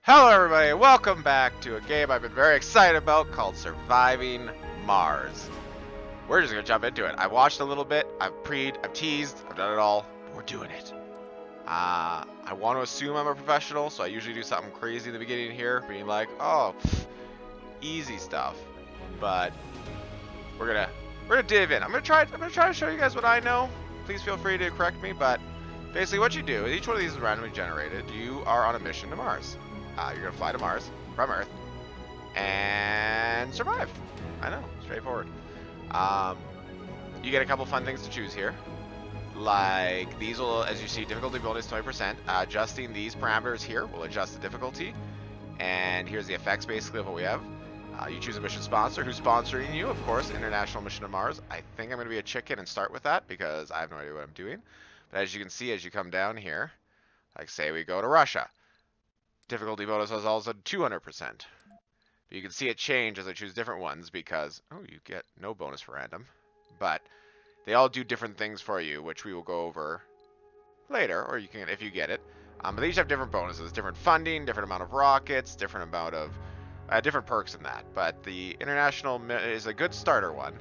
Hello everybody, welcome back to a game I've been very excited about called Surviving Mars. We're just gonna jump into it. I've watched a little bit, I've teased, I've done it all, but we're doing it. I want to assume I'm a professional, so I usually do something crazy in the beginning here, being like, oh, easy stuff. But we're gonna dive in. I'm gonna try to show you guys what I know. Please feel free to correct me, but basically what you do is each one of these is randomly generated. You are on a mission to Mars. You're going to fly to Mars from Earth and survive. I know, straightforward. You get a couple fun things to choose here. Like these will, as you see, difficulty bonus 20%. Adjusting these parameters here will adjust the difficulty. And here's the effects basically of what we have. You choose a mission sponsor. Who's sponsoring you? Of course, International Mission to Mars. I think I'm going to be a chicken and start with that because I have no idea what I'm doing. But as you can see, as you come down here, like say we go to Russia. Difficulty bonus is also 200%. But you can see it change as I choose different ones because, oh, you get no bonus for random. But they all do different things for you, which we will go over later, or you can if you get it. But they each have different bonuses, different funding, different amount of rockets, different amount of, different perks in that. But the International is a good starter one.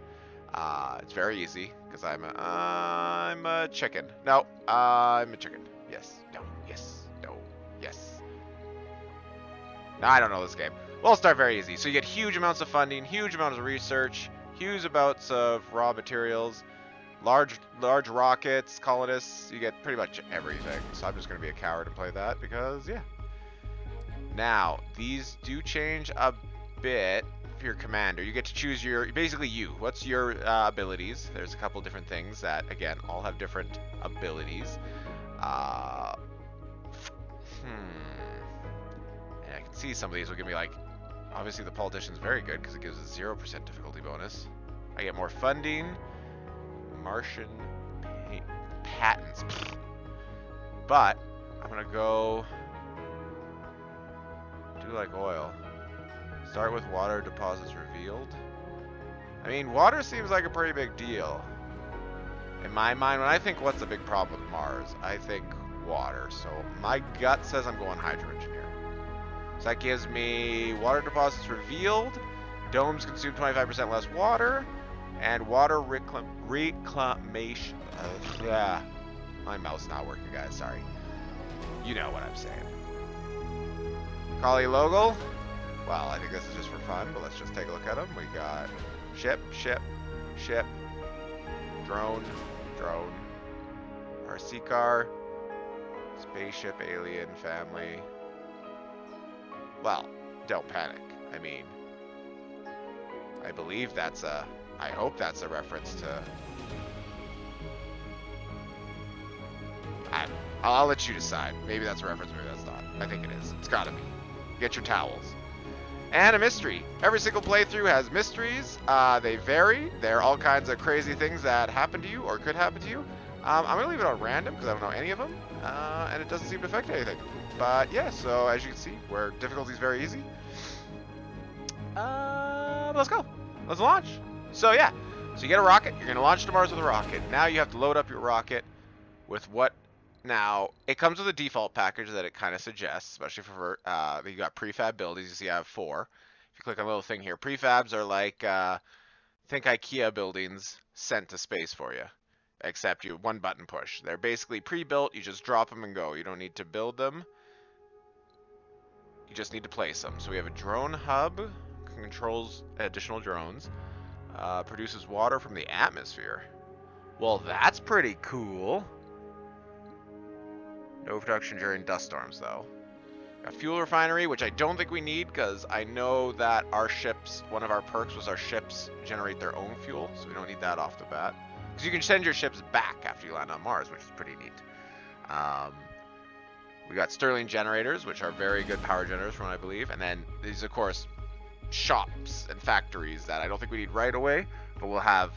It's very easy because I'm a chicken. No, I'm a chicken. Yes, no, yes, no, yes. I don't know this game. Well, it'll start very easy. So you get huge amounts of funding, huge amounts of research, huge amounts of raw materials, large rockets, colonists. You get pretty much everything. So I'm just going to be a coward and play that because, yeah. Now, these do change a bit for your commander. You get to choose basically you. What's your abilities? There's a couple different things that, again, all have different abilities. See, some of these will give me, like, obviously the politician's very good because it gives a 0% difficulty bonus. I get more funding, Martian patents, but I'm gonna go do like oil. Start with water deposits revealed. I mean, water seems like a pretty big deal in my mind. When I think what's the big problem with Mars, I think water. So my gut says I'm going hydro engineer. So that gives me water deposits revealed, domes consume 25% less water, and water reclamation. My mouth's not working, guys. Sorry. You know what I'm saying. Kali Logal. Well, I think this is just for fun, but let's just take a look at them. We got ship, drone, RC car, spaceship, alien, family. Well, don't panic. I mean, I believe I hope that's a reference to, I'll let you decide. Maybe that's a reference, maybe that's not. I think it is. It's gotta be. Get your towels. And a mystery. Every single playthrough has mysteries. They vary. There are all kinds of crazy things that happen to you or could happen to you. I'm gonna leave it on random because I don't know any of them. And it doesn't seem to affect anything. But yeah, so as you can see, where difficulty is very easy. Let's go. Let's launch. So yeah, so you get a rocket. You're gonna launch to Mars with a rocket. Now you have to load up your rocket with what? Now it comes with a default package that it kind of suggests, especially for you got prefab buildings. You see, I have 4. If you click on a little thing here, prefabs are like think IKEA buildings sent to space for you. Except you one button push. They're basically pre-built. You just drop them and go. You don't need to build them. You just need to place them. So we have a drone hub, controls additional drones, produces water from the atmosphere. Well, that's pretty cool. No production during dust storms, though. A fuel refinery, which I don't think we need because I know that our ships, one of our perks was our ships generate their own fuel, so we don't need that off the bat. Because you can send your ships back after you land on Mars, which is pretty neat. We got Stirling generators, which are very good power generators from what I believe. And then these, of course, shops and factories that I don't think we need right away, but we'll have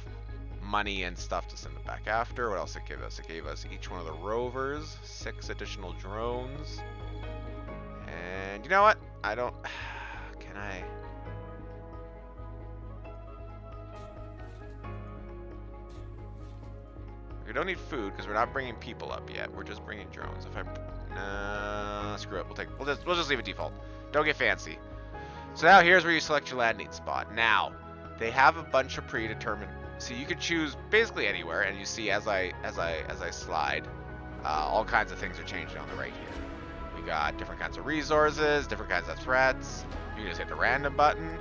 money and stuff to send them back after. What else it gave us? It gave us each one of the rovers, 6 additional drones. And you know what? Can I? We don't need food because we're not bringing people up yet. We're just bringing drones. If I screw it, we'll just leave it default. Don't get fancy. So now here's where you select your landing spot. Now, they have a bunch of predetermined. So you could choose basically anywhere, and you see as I slide, all kinds of things are changing on the right here. We got different kinds of resources, different kinds of threats. You can just hit the random button,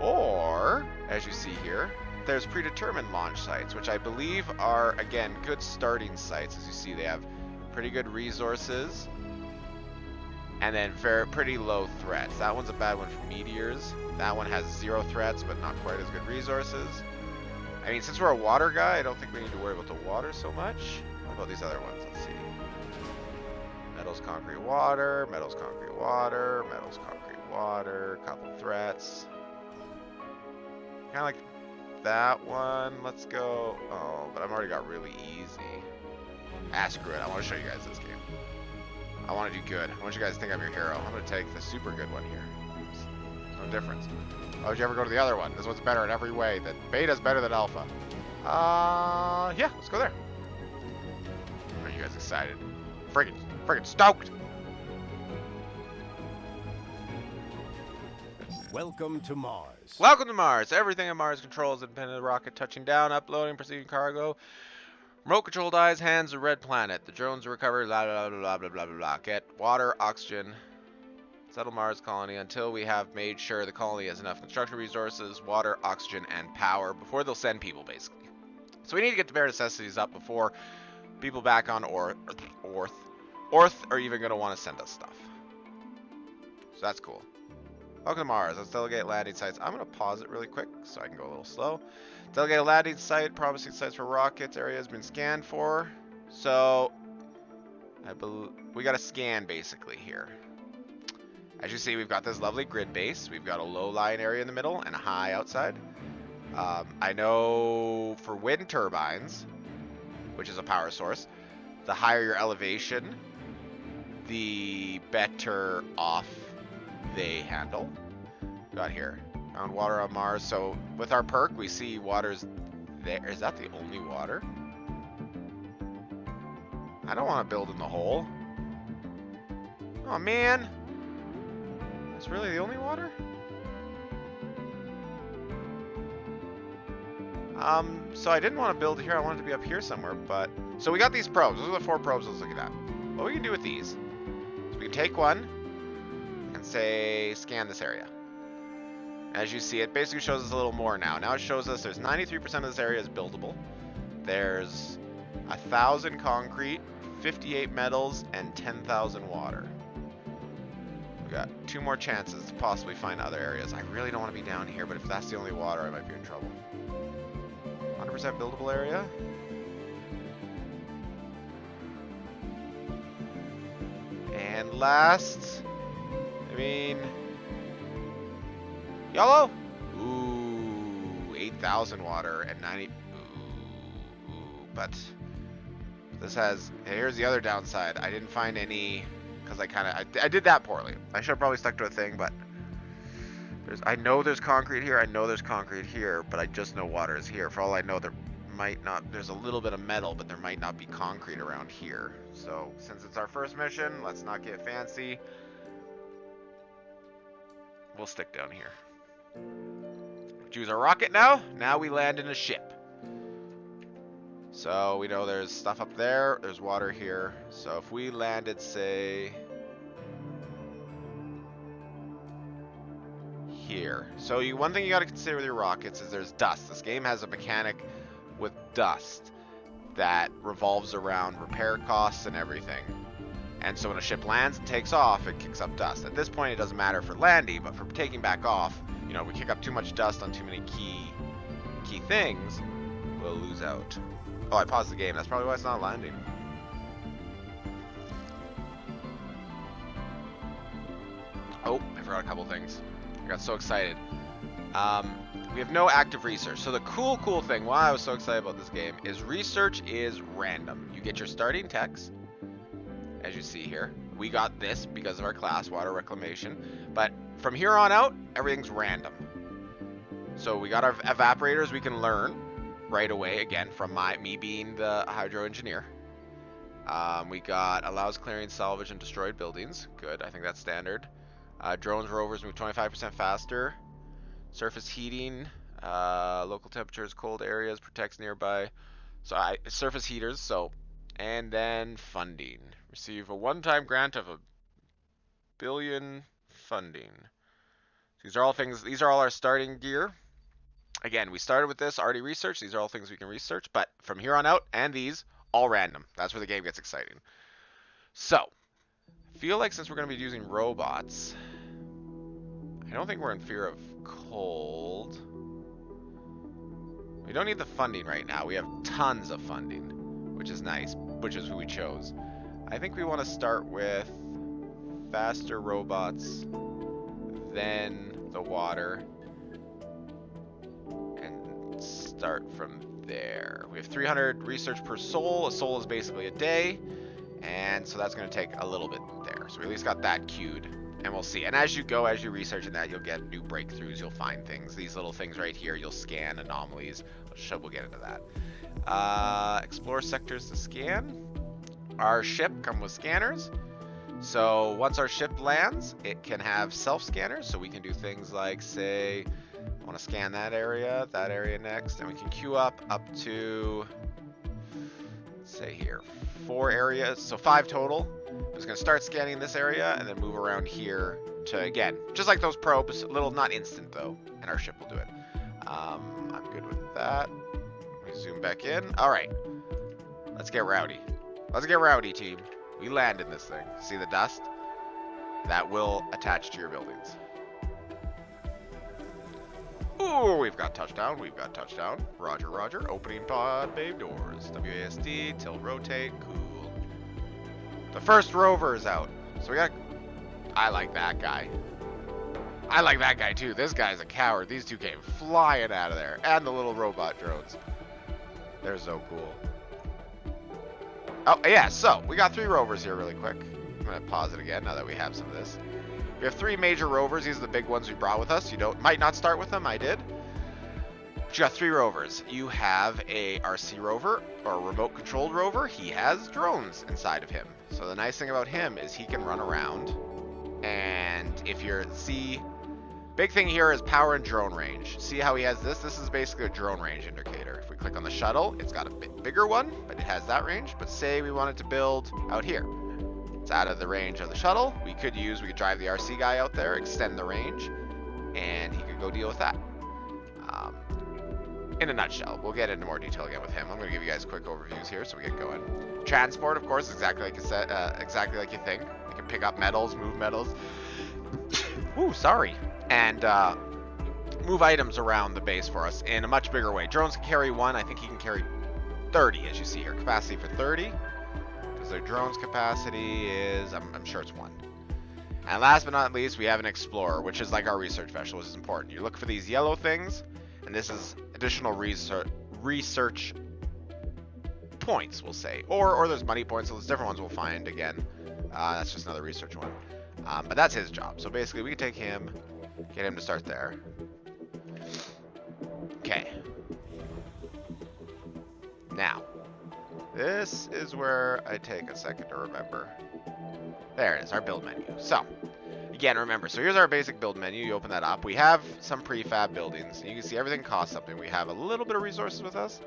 or as you see here, there's predetermined launch sites, which I believe are again good starting sites. As you see, they have pretty good resources, and then pretty low threats. That one's a bad one for meteors. That one has 0 threats, but not quite as good resources. I mean, since we're a water guy, I don't think we need to worry about the water so much. What about these other ones? Let's see. Metals, concrete, water. Metals, concrete, water. Metals, concrete, water. Couple threats. Kind of like that one. Let's go. Oh, but I've already got really easy. Ah, screw it. I want to show you guys this game. I want to do good. I want you guys to think I'm your hero. I'm going to take the super good one here. No difference. Why would you ever go to the other one? This one's better in every way. The beta's better than alpha. Yeah, let's go there. Are you guys excited? Friggin' stoked! Welcome to Mars. Welcome to Mars. Everything in Mars controls independent of the rocket touching down, uploading, proceeding cargo. Remote controlled eyes, hands, a red planet. The drones recover, blah, blah, blah, blah, blah, blah, blah, blah. Get water, oxygen. Settle Mars colony until we have made sure the colony has enough construction resources, water, oxygen, and power before they'll send people, basically. So we need to get the bare necessities up before people back on Earth are even going to want to send us stuff. So that's cool. Welcome to Mars. Let's delegate landing sites. I'm going to pause it really quick so I can go a little slow. Delegate a landing site. Promising sites for rockets. Area has been scanned for. So we got to scan basically here. As you see, we've got this lovely grid base. We've got a low-lying area in the middle and a high outside. I know for wind turbines, which is a power source, the higher your elevation, the better off they handle. Got here. Found water on Mars. So with our perk, we see water's there. Is that the only water? I don't want to build in the hole. Oh, man. It's really the only water? So I didn't want to build here. I wanted to be up here somewhere, but... So we got these probes. Those are the 4 probes I was looking at. What we can do with these? So we can take one and say, scan this area. As you see, it basically shows us a little more now. Now it shows us there's 93% of this area is buildable. There's 1,000 concrete, 58 metals, and 10,000 water. Got 2 more chances to possibly find other areas. I really don't want to be down here, but if that's the only water, I might be in trouble. 100% buildable area. And last, I mean, YOLO. Ooh, 8,000 water and 90. Ooh, but this has. Here's the other downside. I didn't find any. Because I did that poorly. I should have probably stuck to a thing, but I know there's concrete here. I know there's concrete here, but I just know water is here. For all I know, there might not. There's a little bit of metal, but there might not be concrete around here. So since it's our first mission, let's not get fancy. We'll stick down here. Choose our rocket now. Now we land in a ship. So we know there's stuff up there, there's water here. So if we landed, say, here. So one thing you got to consider with your rockets is there's dust. This game has a mechanic with dust that revolves around repair costs and everything. And so when a ship lands and takes off, it kicks up dust. At this point, it doesn't matter for landing, but for taking back off, you know, if we kick up too much dust on too many key things, we'll lose out. Oh, I paused the game. That's probably why it's not landing. Oh, I forgot a couple things. I got so excited. We have no active research. So the cool thing, why I was so excited about this game, is research is random. You get your starting text, as you see here. We got this because of our class, Water Reclamation. But from here on out, everything's random. So we got our evaporators we can learn right away, again, from me being the hydro engineer. We got allows clearing salvage and destroyed buildings. Good, I think that's standard. Drones, rovers move 25% faster. Surface heating, local temperatures, cold areas, protects nearby. So surface heaters. So, and then funding. Receive a one-time grant of $1 billion funding. These are all things. These are all our starting gear. Again, we started with this already researched. These are all things we can research, but from here on out, and these all random. That's where the game gets exciting. So, I feel like since we're going to be using robots, I don't think we're in fear of cold. We don't need the funding right now. We have tons of funding, which is nice, which is who we chose. I think we want to start with faster robots, then the water, and start from there. We have 300 research per soul. A soul is basically a day, and so that's going to take a little bit there. So we at least got that queued, and we'll see. And as you go, as you research in that, you'll get new breakthroughs. You'll find things. These little things right here, you'll scan anomalies. We'll get into that. Explore sectors to scan. Our ship comes with scanners. So once our ship lands, it can have self-scanners. So we can do things like, say, I want to scan that area next, and we can queue up to, say here, 4 areas, so 5 total. I'm just going to start scanning this area and then move around here to, again, just like those probes, a little, not instant though, and our ship will do it. I'm good with that. Let me zoom back in. All right, let's get rowdy. Let's get rowdy, team. We land in this thing. See the dust? That will attach to your buildings. Ooh, we've got touchdown. We've got touchdown. Roger, roger. Opening pod bay doors. WASD, tilt, rotate. Cool. The first rover is out. So we got... I like that guy. I like that guy too. This guy's a coward. These two came flying out of there. And the little robot drones. They're so cool. Oh, yeah, so we got 3 rovers here really quick. I'm going to pause it again now that we have some of this. We have 3 major rovers. These are the big ones we brought with us. You might not start with them. I did. But you got 3 rovers. You have a RC rover, or a remote controlled rover. He has drones inside of him. So the nice thing about him is he can run around. And if you're, big thing here is power and drone range. See how he has this? This is basically a drone range indicator. If we click on the shuttle, it's got a bit bigger one, but it has that range. But say we wanted to build out here. It's out of the range of the shuttle. We could drive the RC guy out there, extend the range, and he could go deal with that. In a nutshell, we'll get into more detail again with him. I'm going to give you guys quick overviews here so we get going. Transport, of course, exactly like you said, exactly like you think. You can pick up metals, move metals. Ooh, sorry. And move items around the base for us in a much bigger way. Drones can carry 1. I think he can carry 30, as you see here. Capacity for 30. Because their drone's capacity is, I'm sure it's 1. And last but not least, we have an explorer, which is like our research vessel, which is important. You look for these yellow things, and this is additional research points, we'll say. Or there's money points, so there's different ones we'll find again. That's just another research one. But that's his job. So basically, we can take him, get him to start there. Okay. Now, this is where I take a second to remember. There it is, our build menu. So, again, remember, so here's our basic build menu. You open that up. We have some prefab buildings. And you can see everything costs something. We have a little bit of resources with us.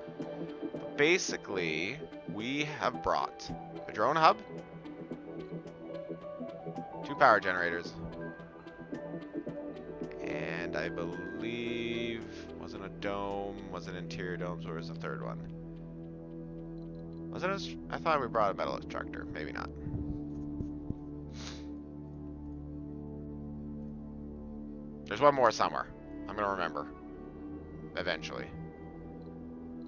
But basically, we have brought a drone hub, 2 power generators, and I believe, wasn't a dome, wasn't interior domes, where was the third one? Was it I thought we brought a metal extractor, maybe not. There's one more somewhere. I'm gonna remember. Eventually.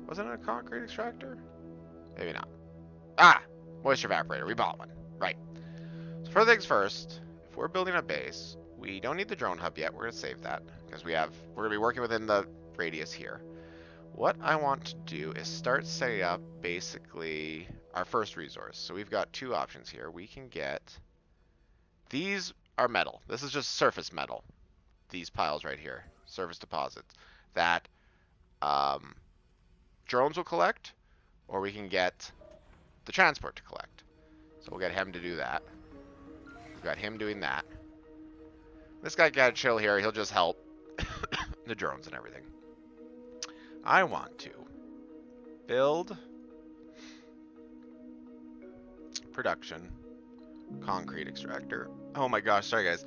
Wasn't it a concrete extractor? Maybe not. Ah! Moisture evaporator. We bought one. Right. So first things first, if we're building a base, we don't need the drone hub yet. We're gonna save that. Because we're gonna be working within the radius here. What I want to do is start setting up basically our first resource. So we've got 2 options here. We can get, these are metal. This is just surface metal. These piles right here, surface deposits, that drones will collect, or we can get the transport to collect. So we'll get him to do that. We've got him doing that. This guy can't chill here. He'll just help the drones and everything. I want to build production concrete extractor. Oh my gosh, sorry guys.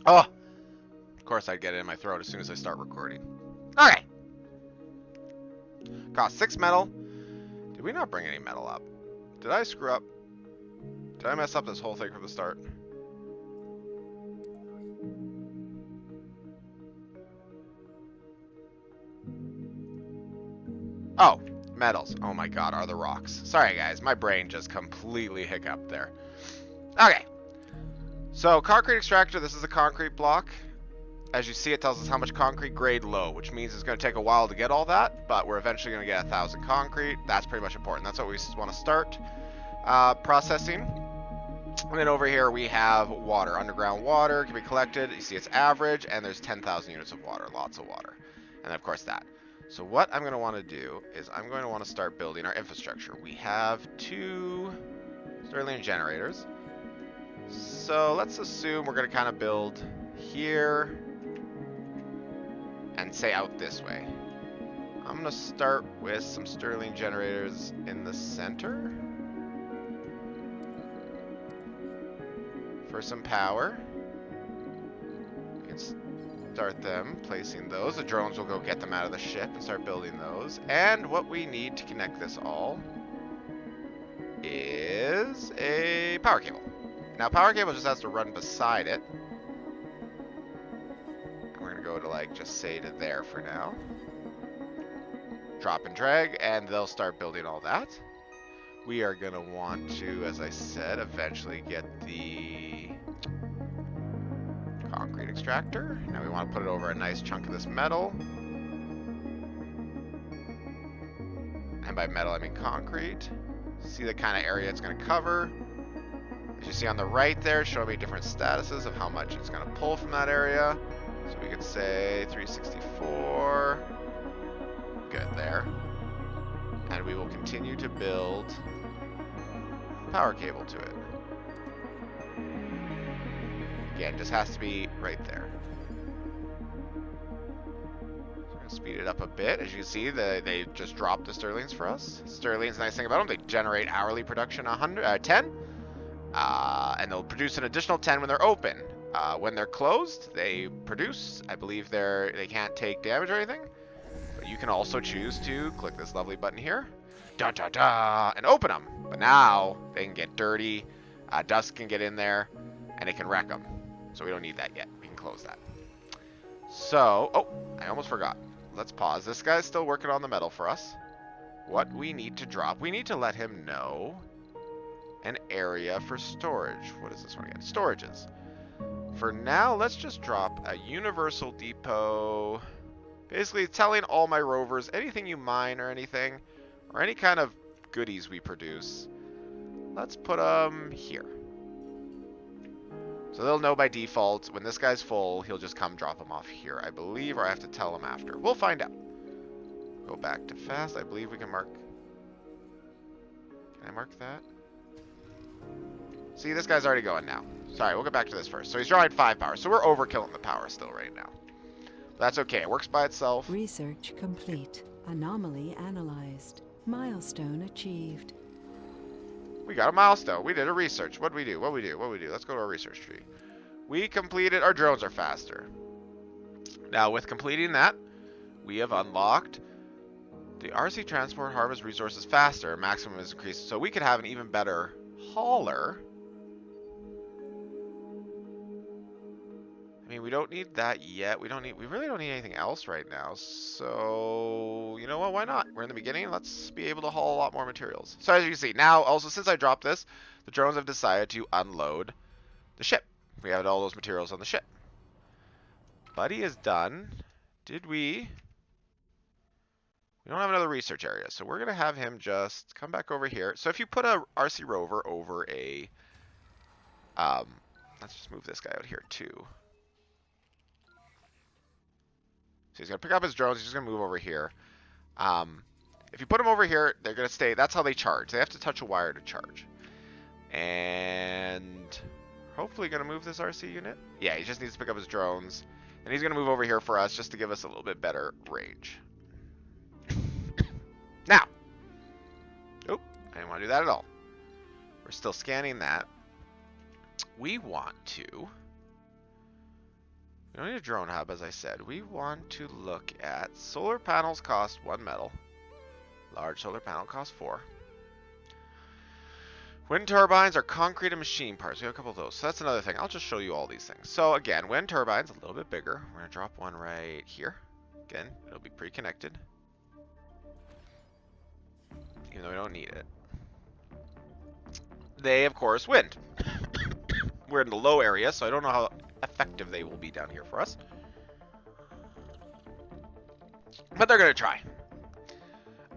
Oh, of course I'd get it in my throat as soon as I start recording. Okay. Cost 6 metal. Did we not bring any metal up? Did I screw up? Did I mess up this whole thing from the start? Oh, metals. Oh my god, are the rocks. Sorry guys, my brain just completely hiccuped there. Okay. So, concrete extractor, this is a concrete block. As you see, it tells us how much concrete, grade low, which means it's going to take a while to get all that, but we're eventually going to get 1,000 concrete. That's pretty much important. That's what we want to start processing. And then over here we have water. Underground water can be collected. You see it's average, and there's 10,000 units of water. Lots of water. And of course that. So what I'm going to want to do is I'm going to want to start building our infrastructure. We have 2 Stirling generators. So let's assume we're going to kind of build here and say out this way. I'm going to start with some Stirling generators in the center for some power. We can start them placing those. The drones will go get them out of the ship and start building those. And what we need to connect this all is a power cable. Now power cable just has to run beside it. We're gonna go to like just say to there for now. Drop and drag, and they'll start building all that. We are gonna want to, as I said, eventually get the concrete extractor. Now we want to put it over a nice chunk of this metal. And by metal, I mean concrete. See the kind of area it's going to cover. As you see on the right there, show me different statuses of how much it's going to pull from that area. So we could say 364. Good there. And we will continue to build power cable to it. Again, just has to be right there. So we're going to speed it up a bit. As you can see, they just dropped the Stirlings for us. Stirlings, nice thing about them, they generate hourly production 10. And they'll produce an additional 10 when they're open. When they're closed, they produce. I believe they can't take damage or anything. But you can also choose to click this lovely button here. Da da da! And open them. But now they can get dirty. Dust can get in there. And it can wreck them. So we don't need that yet. We can close that. So, oh, I almost forgot. Let's pause. This guy's still working on the metal for us. What we need to drop, we need to let him know an area for storage. What is this one again? Storages. For now, let's just drop a universal depot. Basically telling all my rovers anything you mine or anything, or any kind of goodies we produce, let's put them here. So they'll know by default, when this guy's full, he'll just come drop them off here, I believe, or I have to tell him after. We'll find out. Go back to fast. I believe we can mark. Can I mark that? See, this guy's already going now. Sorry, we'll go back to this first. So he's drawing 5 power. So we're overkilling the power still right now. But that's okay. It works by itself. Research complete. Anomaly analyzed. Milestone achieved. We got a milestone. We did a research. What'd we do? What'd we do? What'd we do? Let's go to our research tree. We completed. Our drones are faster. Now, with completing that, we have unlocked the RC transport harvest resources faster. Maximum is increased. So we could have an even better hauler. I mean, we don't need that yet. We really don't need anything else right now. So, you know what? Why not? We're in the beginning. Let's be able to haul a lot more materials. So as you can see, now, also, since I dropped this, the drones have decided to unload the ship. We have all those materials on the ship. Buddy is done. Did we? We don't have another research area, so we're going to have him just come back over here. So if you put a RC rover over a... let's just move this guy out here, too. So he's going to pick up his drones. He's just going to move over here. If you put them over here, they're going to stay. That's how they charge. They have to touch a wire to charge. And hopefully going to move this RC unit. Yeah, he just needs to pick up his drones. And he's going to move over here for us just to give us a little bit better range. Now. Oh, I didn't want to do that at all. We're still scanning that. We want to... We don't need a drone hub, as I said. We want to look at solar panels cost 1 metal. Large solar panel costs 4. Wind turbines are concrete and machine parts. We have a couple of those. So that's another thing. I'll just show you all these things. So again, wind turbines, a little bit bigger. We're going to drop one right here. Again, it'll be pre-connected. Even though we don't need it. They, of course, wind. We're in the low area, so I don't know how effective they will be down here for us. But they're going to try.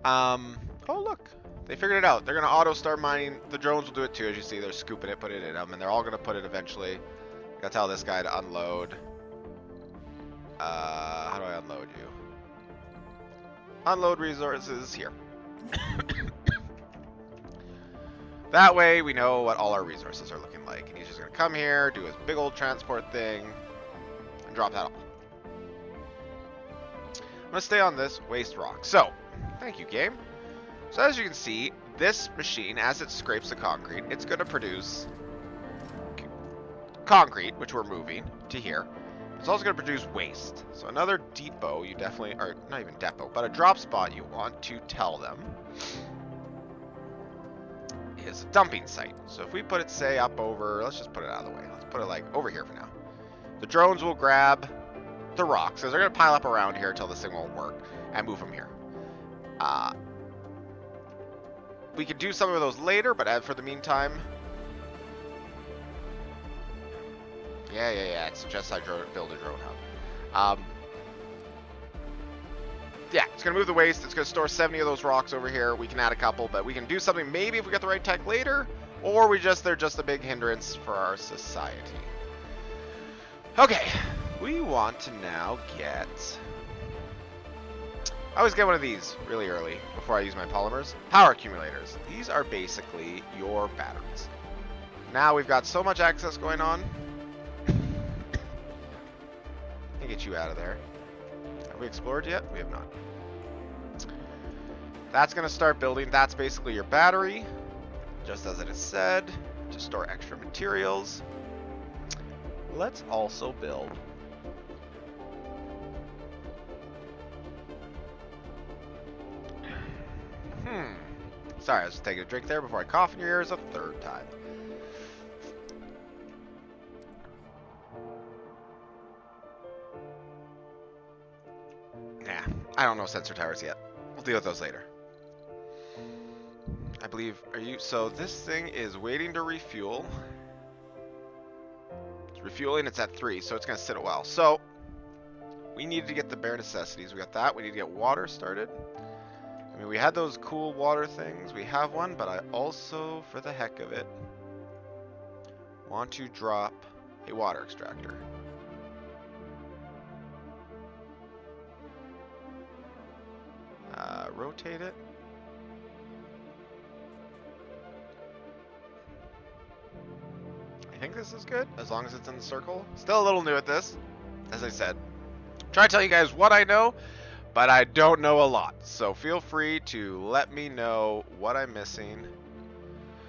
Oh, look. They figured it out. They're going to auto-start mining. The drones will do it too, as you see. They're scooping it, putting it in them, and they're all going to put it eventually. I got to tell this guy to unload. How do I unload you? Unload resources here. That way we know what all our resources are looking like. And he's just going to come here, do his big old transport thing, and drop that off. I'm going to stay on this waste rock. So, thank you, game. So as you can see, this machine, as it scrapes the concrete, it's going to produce concrete, which we're moving to here. It's also going to produce waste. So another depot you definitely, or not even depot, but a drop spot you want to tell them is a dumping site. So if we put it, say, up over, let's just put it out of the way. Let's put it like over here for now. The drones will grab the rocks, because they're going to pile up around here until this thing won't work, and move them here. We could do some of those later, but for the meantime... Yeah, it suggests I build a drone hub. Yeah, it's going to move the waste. It's going to store 70 of those rocks over here. We can add a couple, but we can do something maybe if we get the right tech later, or they're just a big hindrance for our society. Okay, we want to now get... I always get one of these really early before I use my polymers. Power accumulators. These are basically your batteries. Now we've got so much access going on. Let me get you out of there. Have we explored yet? We have not. That's going to start building. That's basically your battery, just as it is said, to store extra materials. Let's also build... Sorry, I was just taking a drink there before I cough in your ears a third time. Nah, I don't know sensor towers yet. We'll deal with those later. I believe, so this thing is waiting to refuel. It's refueling, it's at 3, so it's going to sit a while. So, we need to get the bare necessities. We got that. We need to get water started. I mean, we had those cool water things. We have one, but I also, for the heck of it, want to drop a water extractor. Rotate it. I think this is good, as long as it's in the circle. Still a little new at this, as I said. Try to tell you guys what I know, but I don't know a lot. So feel free to let me know what I'm missing.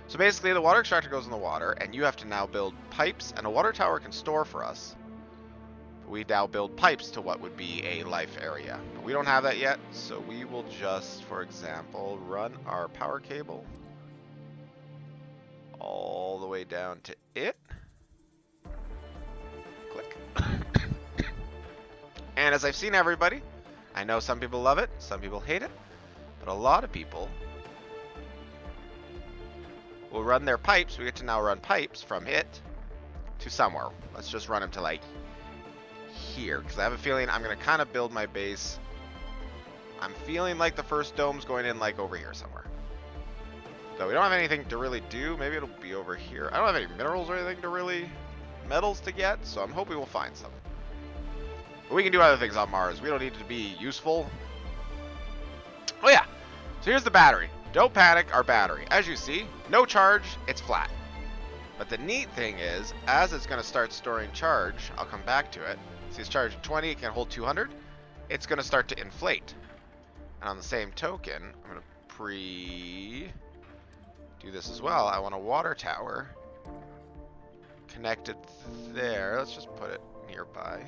So basically, the water extractor goes in the water, and you have to now build pipes, and a water tower can store for us. We now build pipes to what would be a life area. But we don't have that yet, so we will just, for example, run our power cable all the way down to it. Click. And as I've seen everybody, I know some people love it, some people hate it, but a lot of people will run their pipes. We get to now run pipes from it to somewhere. Let's just run them to like here, because I have a feeling I'm going to kind of build my base. I'm feeling like the first dome's going in like over here somewhere. So we don't have anything to really do. Maybe it'll be over here. I don't have any minerals or anything to really... metals to get, so I'm hoping we'll find some. But we can do other things on Mars. We don't need to be useful. Oh yeah, so here's the battery. Don't panic, our battery. As you see, no charge, it's flat. But the neat thing is, as it's going to start storing charge, I'll come back to it. See, it's charged 20, it can hold 200. It's going to start to inflate. And on the same token, I'm going to do this as well. I want a water tower connected there. Let's just put it nearby.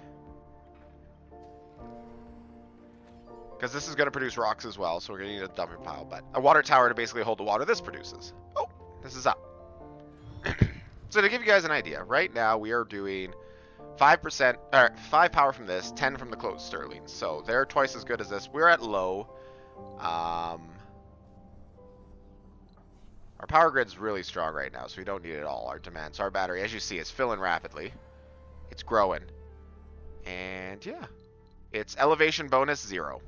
Because this is going to produce rocks as well, so we're going to need a dumping pile. But a water tower to basically hold the water this produces. Oh, this is up. So to give you guys an idea, right now we are doing 5%, or 5 power from this, 10 from the closed Sterlings. So they're twice as good as this. We're at low. Our power grid's really strong right now, so we don't need it all. Our demand. So our battery, as you see, is filling rapidly. It's growing. And yeah, it's elevation bonus 0.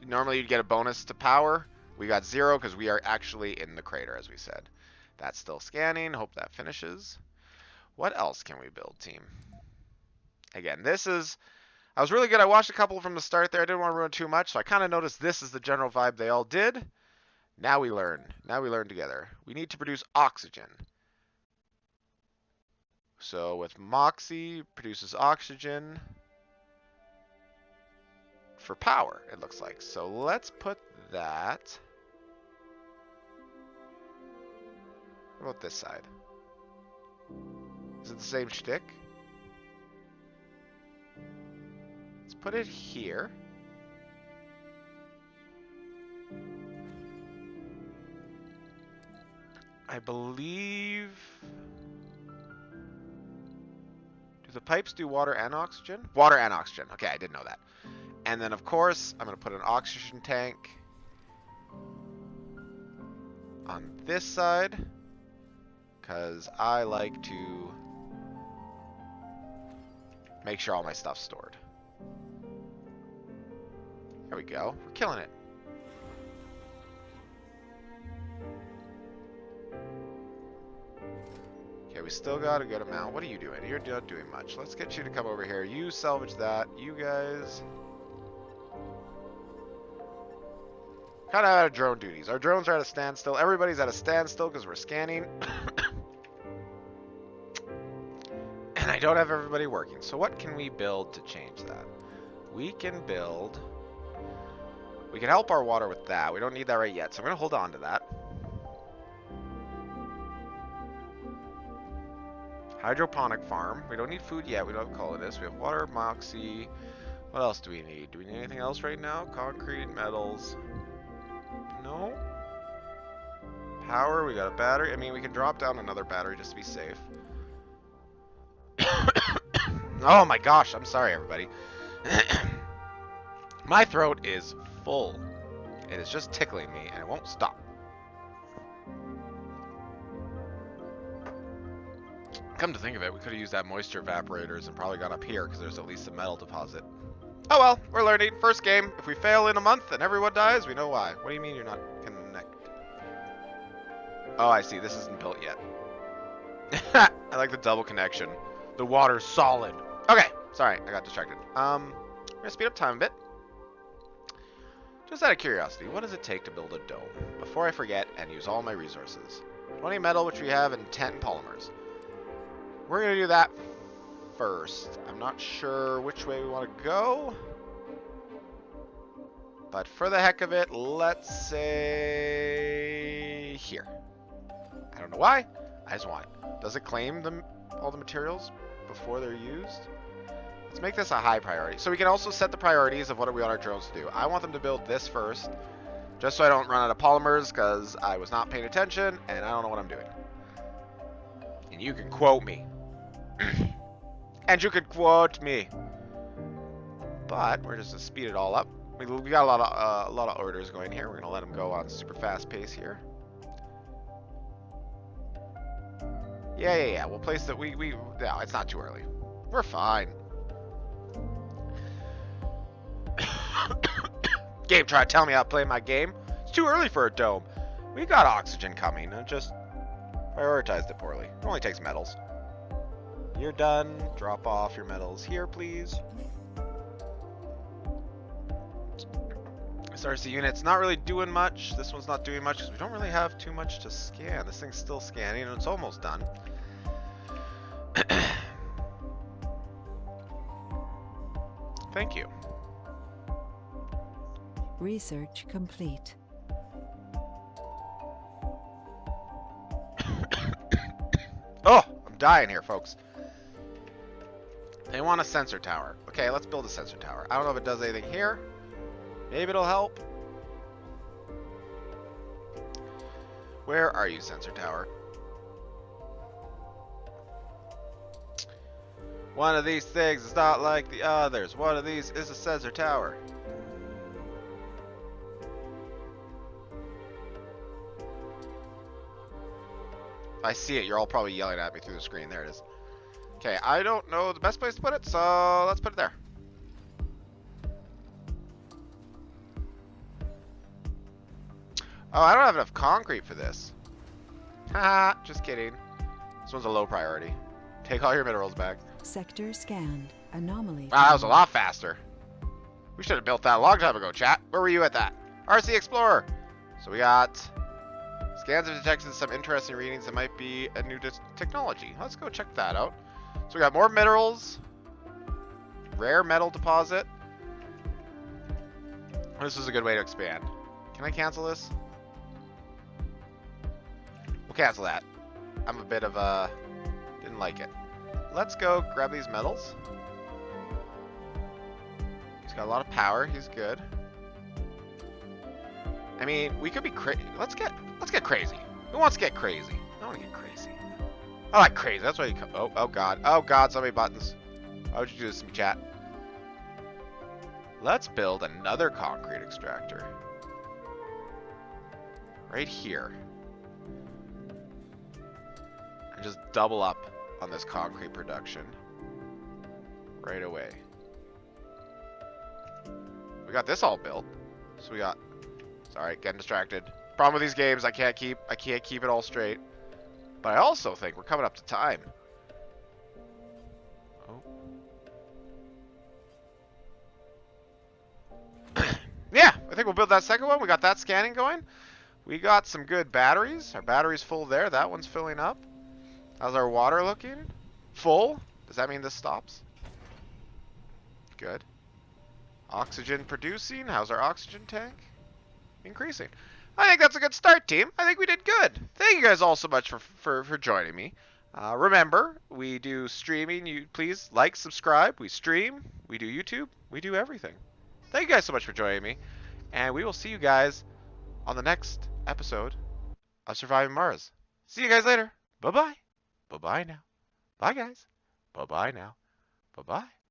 Normally you'd get a bonus to power. We got 0 because we are actually in the crater, as we said. That's still scanning. Hope that finishes. What else can we build, team? Again, this is... I was really good. I watched a couple from the start there. I didn't want to ruin too much, so I kind of noticed this is the general vibe they all did. Now we learn. Now we learn together. We need to produce oxygen. So with Moxie, produces oxygen for power, it looks like. So let's put that... What about this side? Is it the same shtick? Let's put it here. I believe... Do the pipes do water and oxygen? Water and oxygen. Okay, I didn't know that. And then, of course, I'm going to put an oxygen tank on this side, because I like to make sure all my stuff's stored. There we go. We're killing it. Okay, we still got a good amount. What are you doing? You're not doing much. Let's get you to come over here. You salvage that. You guys... kind of out of drone duties. Our drones are at a standstill. Everybody's at a standstill because we're scanning. And I don't have everybody working. So what can we build to change that? We can build... We can help our water with that. We don't need that right yet, so I'm going to hold on to that. Hydroponic farm. We don't need food yet. We don't have colonists. We have water, moxie. What else do we need? Do we need anything else right now? Concrete, metals. No. Power. We got a battery. I mean, we can drop down another battery just to be safe. Oh my gosh. I'm sorry, everybody. My throat is full. It is just tickling me, and it won't stop. Come to think of it, we could have used that moisture evaporators and probably got up here because there's at least a metal deposit. Oh well, we're learning. First game. If we fail in a month and everyone dies, we know why. What do you mean you're not connected? Oh, I see. This isn't built yet. I like the double connection. The water's solid. Okay. Sorry, I got distracted. We're going to speed up time a bit. Just out of curiosity, what does it take to build a dome? Before I forget and use all my resources. 20 metal, which we have, and 10 polymers. We're going to do that first. I'm not sure which way we want to go. But for the heck of it, let's say here. I don't know why. I just want it. Does it claim all the materials before they're used? Let's make this a high priority. So we can also set the priorities of what we want our drones to do. I want them to build this first, just so I don't run out of polymers, because I was not paying attention, and I don't know what I'm doing. And you can quote me. And you could quote me. But we're just going to speed it all up. We got a lot of orders going here. We're going to let them go on super fast pace here. Yeah. We'll place that. No, it's not too early. We're fine. Game try to tell me how to play my game. It's too early for a dome. We got oxygen coming. I just prioritized it poorly. It only takes metals. You're done. Drop off your metals here, please. SRC unit's not really doing much. This one's not doing much because we don't really have too much to scan. This thing's still scanning and it's almost done. Thank you. Research complete. Oh, I'm dying here, folks. They want a sensor tower. Okay, let's build a sensor tower. I don't know if it does anything here. Maybe it'll help. Where are you, sensor tower? One of these things is not like the others. One of these is a sensor tower. I see it. You're all probably yelling at me through the screen. There it is. Okay, I don't know the best place to put it, so let's put it there. Oh, I don't have enough concrete for this. Haha, just kidding. This one's a low priority. Take all your minerals back. Sector scanned. Anomaly. Wow, that was a lot faster. We should have built that a long time ago, chat. Where were you at that? RC Explorer. So we got scans have detected some interesting readings that might be a new technology. Let's go check that out. So we got more minerals. Rare metal deposit. This is a good way to expand. Can I cancel this? We'll cancel that. I'm a bit of a... didn't like it. Let's go grab these metals. He's got a lot of power. He's good. I mean, we could be crazy. Let's get crazy. Who wants to get crazy? I want to get crazy. I like crazy. That's why you come. Oh god. Oh god. So many buttons. Why would you do this to me, chat? Let's build another concrete extractor. Right here. And just double up on this concrete production. Right away. We got this all built. So we got... Sorry, getting distracted. Problem with these games, I can't keep it all straight. But I also think we're coming up to time. Oh. Yeah, I think we'll build that second one. We got that scanning going. We got some good batteries. Our battery's full there. That one's filling up. How's our water looking? Full? Does that mean this stops? Good. Oxygen producing. How's our oxygen tank? Increasing. I think that's a good start, team. I think we did good. Thank you guys all so much for joining me. Remember, we do streaming. You please like, subscribe. We stream. We do YouTube. We do everything. Thank you guys so much for joining me. And we will see you guys on the next episode of Surviving Mars. See you guys later. Bye-bye. Bye-bye now. Bye, guys. Bye-bye now. Bye-bye.